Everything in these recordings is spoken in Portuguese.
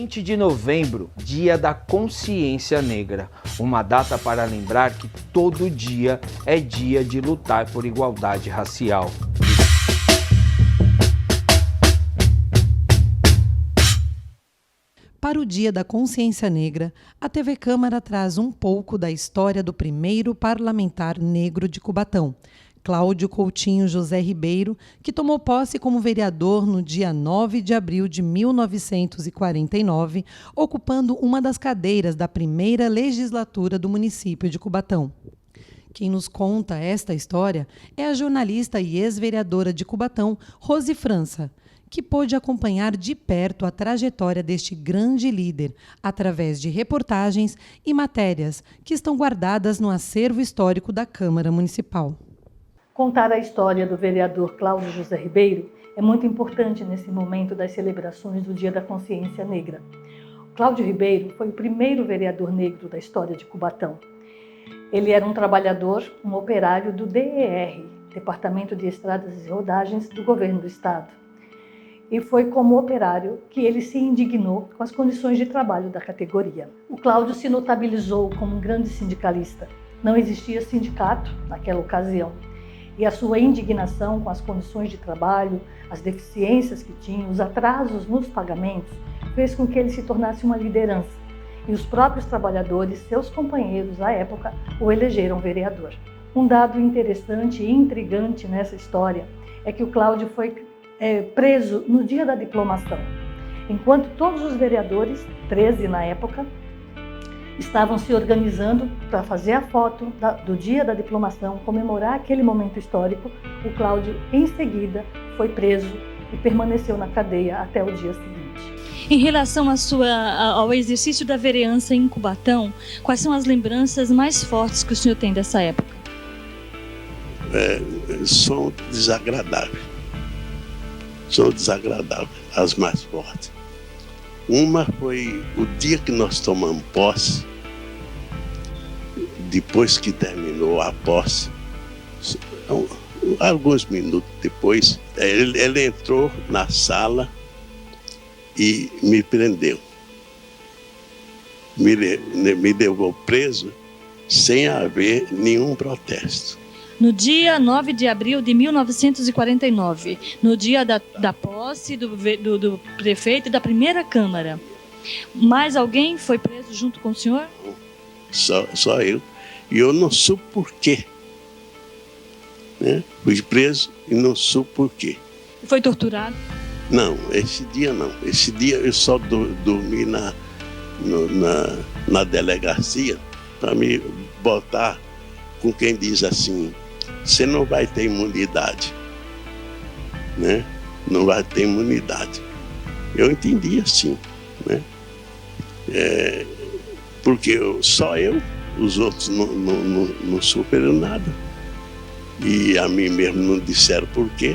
20 de novembro, Dia da Consciência Negra, uma data para lembrar que todo dia é dia de lutar por igualdade racial. Para o Dia da Consciência Negra, a TV Câmara traz um pouco da história do primeiro parlamentar negro de Cubatão, Cláudio Coutinho José Ribeiro, que tomou posse como vereador no dia 9 de abril de 1949, ocupando uma das cadeiras da primeira legislatura do município de Cubatão. Quem nos conta esta história é a jornalista e ex-vereadora de Cubatão, Rose França, que pôde acompanhar de perto a trajetória deste grande líder através de reportagens e matérias que estão guardadas no acervo histórico da Câmara Municipal. Contar a história do vereador Cláudio José Ribeiro é muito importante nesse momento das celebrações do Dia da Consciência Negra. Cláudio Ribeiro foi o primeiro vereador negro da história de Cubatão. Ele era um trabalhador, um operário do DER, Departamento de Estradas e Rodagens do Governo do Estado. E foi como operário que ele se indignou com as condições de trabalho da categoria. O Cláudio se notabilizou como um grande sindicalista. Não existia sindicato naquela ocasião. E a sua indignação com as condições de trabalho, as deficiências que tinha, os atrasos nos pagamentos, fez com que ele se tornasse uma liderança. E os próprios trabalhadores, seus companheiros à época, o elegeram vereador. Um dado interessante e intrigante nessa história é que o Cláudio foi preso no dia da diplomação, enquanto todos os vereadores, 13 na época, estavam se organizando para fazer a foto do dia da diplomação, comemorar aquele momento histórico. O Cláudio, em seguida, foi preso e permaneceu na cadeia até o dia seguinte. Em relação ao exercício da vereança em Cubatão, quais são as lembranças mais fortes que o senhor tem dessa época? São desagradáveis, as mais fortes. Uma foi o dia que nós tomamos posse, depois que terminou a posse, alguns minutos depois, ele entrou na sala e me prendeu. Me levou preso sem haver nenhum protesto. No dia 9 de abril de 1949, no dia da posse do prefeito e da primeira Câmara, mais alguém foi preso junto com o senhor? Só eu. E eu não soube por quê. Fui preso e não soube por quê. Foi torturado? Não, esse dia não. Esse dia eu só dormi na delegacia para me botar com quem diz assim: você não vai ter imunidade, né? Não vai ter imunidade. Eu entendi assim, né? Porque só eu, os outros não sofreram nada. E a mim mesmo não disseram por quê.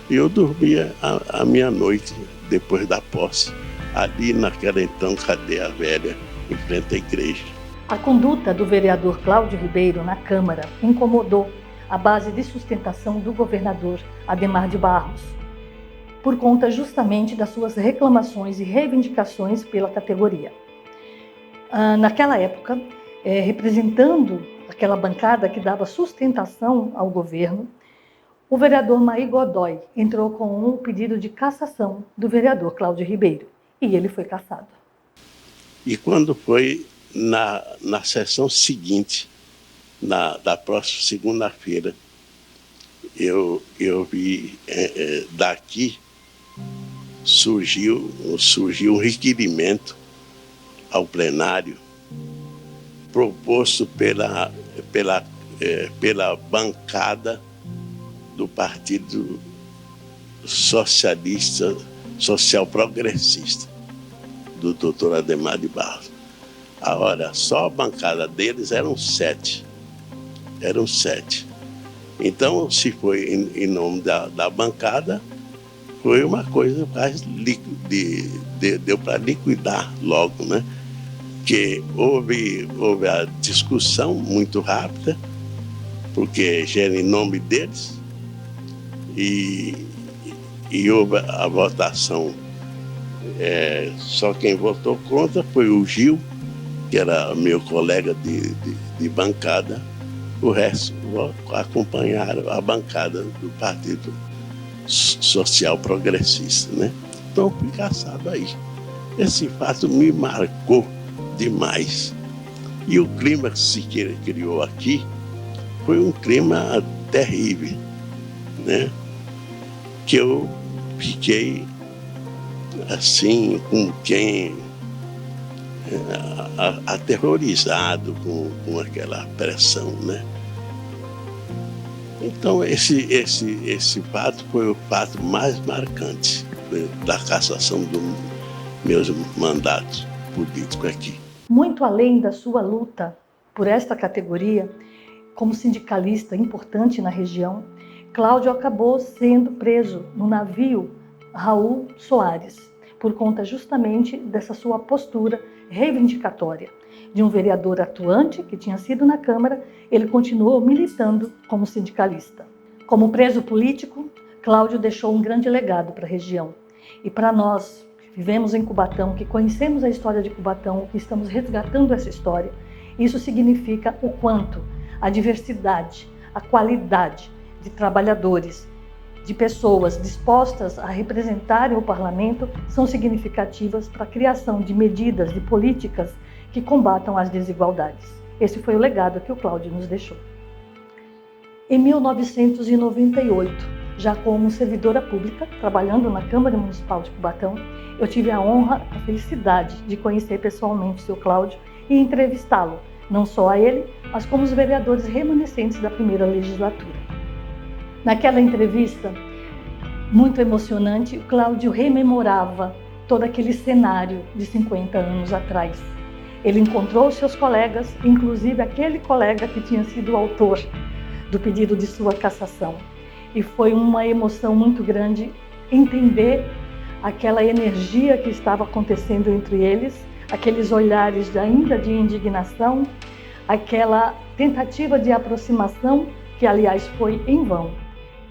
E eu dormia a meia-noite, depois da posse, ali naquela então cadeia velha, em frente à igreja. A conduta do vereador Cláudio Ribeiro na Câmara incomodou a base de sustentação do governador Adhemar de Barros, por conta justamente das suas reclamações e reivindicações pela categoria. Naquela época, representando aquela bancada que dava sustentação ao governo, o vereador Maí Godoy entrou com um pedido de cassação do vereador Cláudio Ribeiro, e ele foi cassado. E quando foi na sessão seguinte, da próxima segunda-feira, eu vi daqui surgiu um requerimento ao plenário proposto pela bancada do Partido Socialista, Social Progressista, do Dr. Adhemar de Barros. Agora, só a bancada deles eram 7. Então, se foi em nome da bancada, foi uma coisa quase deu para liquidar logo, né? Que houve a discussão muito rápida, porque era em nome deles, e houve a votação Só quem votou contra foi o Gil, que era meu colega de bancada. O resto acompanharam a bancada do Partido Social Progressista, né? Então, fui caçado aí. Esse fato me marcou demais. E o clima que se criou aqui foi um clima terrível, né? Que eu fiquei assim, com quem aterrorizado com aquela pressão, né? Então esse fato foi o fato mais marcante da cassação dos meus mandatos políticos aqui. Muito além da sua luta por esta categoria, como sindicalista importante na região, Cláudio acabou sendo preso no navio Raul Soares, por conta justamente dessa sua postura reivindicatória. De um vereador atuante que tinha sido na Câmara, ele continuou militando como sindicalista. Como preso político, Cláudio deixou um grande legado para a região. E para nós, que vivemos em Cubatão, que conhecemos a história de Cubatão, que estamos resgatando essa história, isso significa o quanto a diversidade, a qualidade de trabalhadores, de pessoas dispostas a representarem o parlamento são significativas para a criação de medidas, de políticas que combatam as desigualdades. Esse foi o legado que o Cláudio nos deixou. Em 1998, já como servidora pública, trabalhando na Câmara Municipal de Cubatão, eu tive a honra, a felicidade de conhecer pessoalmente o seu Cláudio e entrevistá-lo, não só a ele, mas como os vereadores remanescentes da primeira legislatura. Naquela entrevista, muito emocionante, o Cláudio rememorava todo aquele cenário de 50 anos atrás. Ele encontrou seus colegas, inclusive aquele colega que tinha sido o autor do pedido de sua cassação. E foi uma emoção muito grande entender aquela energia que estava acontecendo entre eles, aqueles olhares ainda de indignação, aquela tentativa de aproximação que, aliás, foi em vão.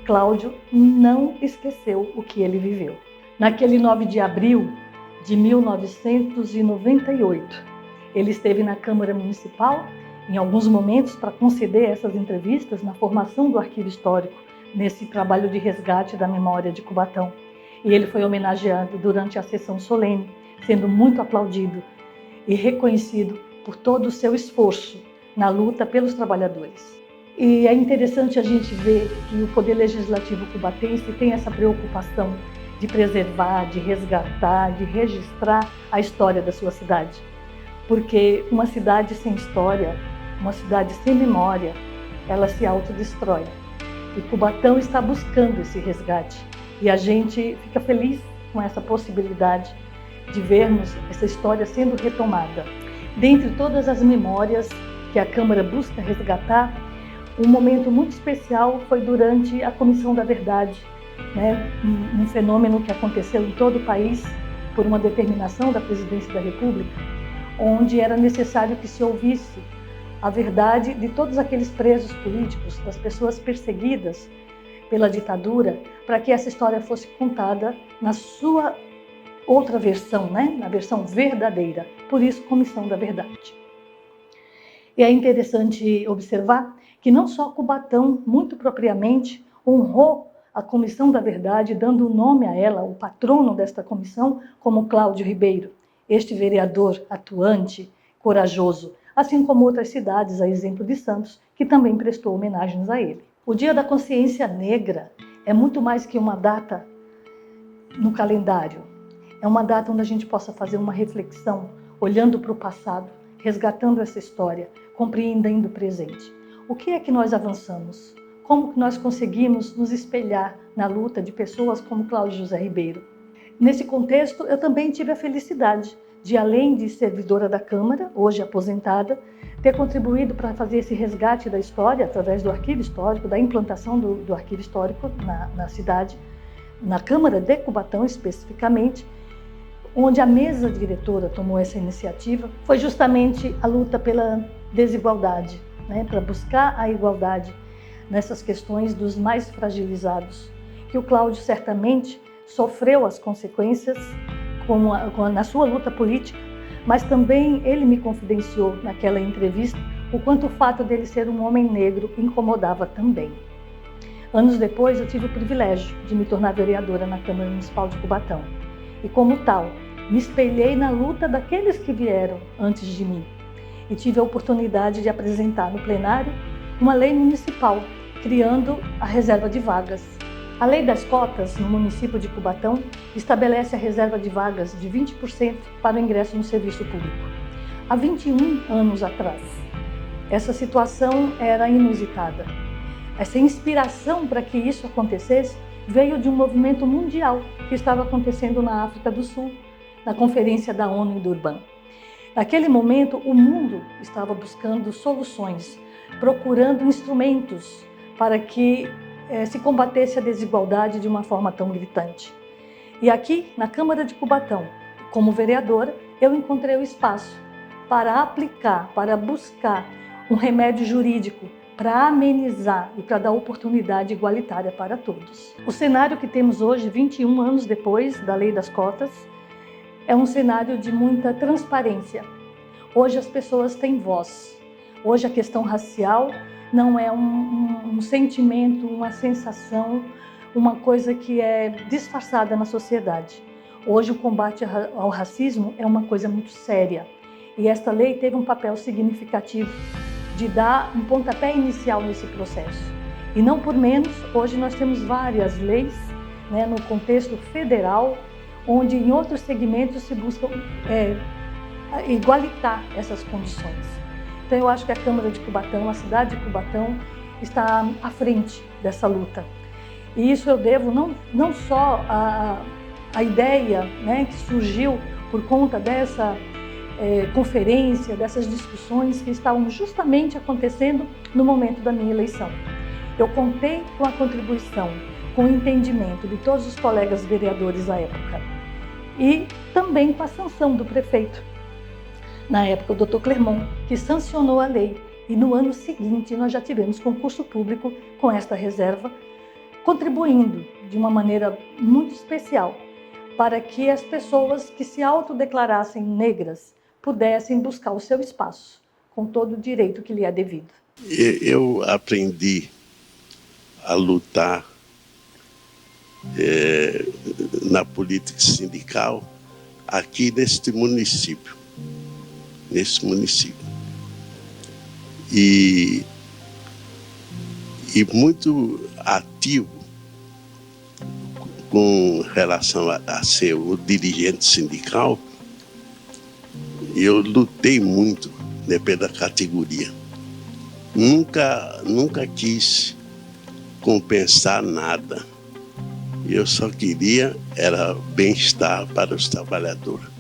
Cláudio não esqueceu o que ele viveu. Naquele 9 de abril de 1998, ele esteve na Câmara Municipal, em alguns momentos, para conceder essas entrevistas na formação do Arquivo Histórico, nesse trabalho de resgate da memória de Cubatão. E ele foi homenageado durante a sessão solene, sendo muito aplaudido e reconhecido por todo o seu esforço na luta pelos trabalhadores. E é interessante a gente ver que o Poder Legislativo cubatense tem essa preocupação de preservar, de resgatar, de registrar a história da sua cidade. Porque uma cidade sem história, uma cidade sem memória, ela se autodestrói. E Cubatão está buscando esse resgate. E a gente fica feliz com essa possibilidade de vermos essa história sendo retomada. Dentre todas as memórias que a Câmara busca resgatar, um momento muito especial foi durante a Comissão da Verdade, né? Um fenômeno que aconteceu em todo o país por uma determinação da Presidência da República, onde era necessário que se ouvisse a verdade de todos aqueles presos políticos, das pessoas perseguidas pela ditadura, para que essa história fosse contada na sua outra versão, né? Na versão verdadeira. Por isso, Comissão da Verdade. E é interessante observar que não só Cubatão, muito propriamente, honrou a Comissão da Verdade, dando o nome a ela, o patrono desta comissão, como Cláudio Ribeiro, este vereador atuante, corajoso, assim como outras cidades, a exemplo de Santos, que também prestou homenagens a ele. O Dia da Consciência Negra é muito mais que uma data no calendário. É uma data onde a gente possa fazer uma reflexão, olhando para o passado, resgatando essa história, compreendendo o presente. O que é que nós avançamos? Como que nós conseguimos nos espelhar na luta de pessoas como Cláudio José Ribeiro? Nesse contexto, eu também tive a felicidade de, além de servidora da Câmara, hoje aposentada, ter contribuído para fazer esse resgate da história através do Arquivo Histórico, da implantação do Arquivo Histórico na cidade, na Câmara de Cubatão especificamente, onde a mesa diretora tomou essa iniciativa, foi justamente a luta pela desigualdade, né, para buscar a igualdade nessas questões dos mais fragilizados, que o Cláudio certamente sofreu as consequências na sua luta política, mas também ele me confidenciou naquela entrevista o quanto o fato dele ser um homem negro incomodava também. Anos depois, eu tive o privilégio de me tornar vereadora na Câmara Municipal de Cubatão. E como tal, me espelhei na luta daqueles que vieram antes de mim. E tive a oportunidade de apresentar no plenário uma lei municipal, criando a reserva de vagas. A lei das cotas no município de Cubatão estabelece a reserva de vagas de 20% para o ingresso no serviço público. Há 21 anos atrás, essa situação era inusitada. Essa inspiração para que isso acontecesse veio de um movimento mundial que estava acontecendo na África do Sul, na Conferência da ONU em Durban. Naquele momento, o mundo estava buscando soluções, procurando instrumentos para que se combatesse a desigualdade de uma forma tão gritante. E aqui, na Câmara de Cubatão, como vereadora, eu encontrei o espaço para aplicar, para buscar um remédio jurídico para amenizar e para dar oportunidade igualitária para todos. O cenário que temos hoje, 21 anos depois da Lei das Cotas, é um cenário de muita transparência. Hoje as pessoas têm voz. Hoje a questão racial não é um sentimento, uma sensação, uma coisa que é disfarçada na sociedade. Hoje o combate ao racismo é uma coisa muito séria. E esta lei teve um papel significativo de dar um pontapé inicial nesse processo. E não por menos, hoje nós temos várias leis, no contexto federal, onde em outros segmentos se busca igualitar essas condições. Então eu acho que a Câmara de Cubatão, a cidade de Cubatão, está à frente dessa luta. E isso eu devo não só a ideia que surgiu por conta dessa conferência, dessas discussões que estavam justamente acontecendo no momento da minha eleição. Eu contei com a contribuição, com o entendimento de todos os colegas vereadores à época e também com a sanção do prefeito. Na época, o Dr. Clermont, que sancionou a lei, e no ano seguinte nós já tivemos concurso público com esta reserva, contribuindo de uma maneira muito especial para que as pessoas que se autodeclarassem negras pudessem buscar o seu espaço, com todo o direito que lhe é devido. Eu aprendi a lutar na política sindical aqui neste município. E muito ativo com relação a ser o dirigente sindical. Eu lutei muito pela categoria. Nunca quis compensar nada. Eu só queria era bem-estar para os trabalhadores.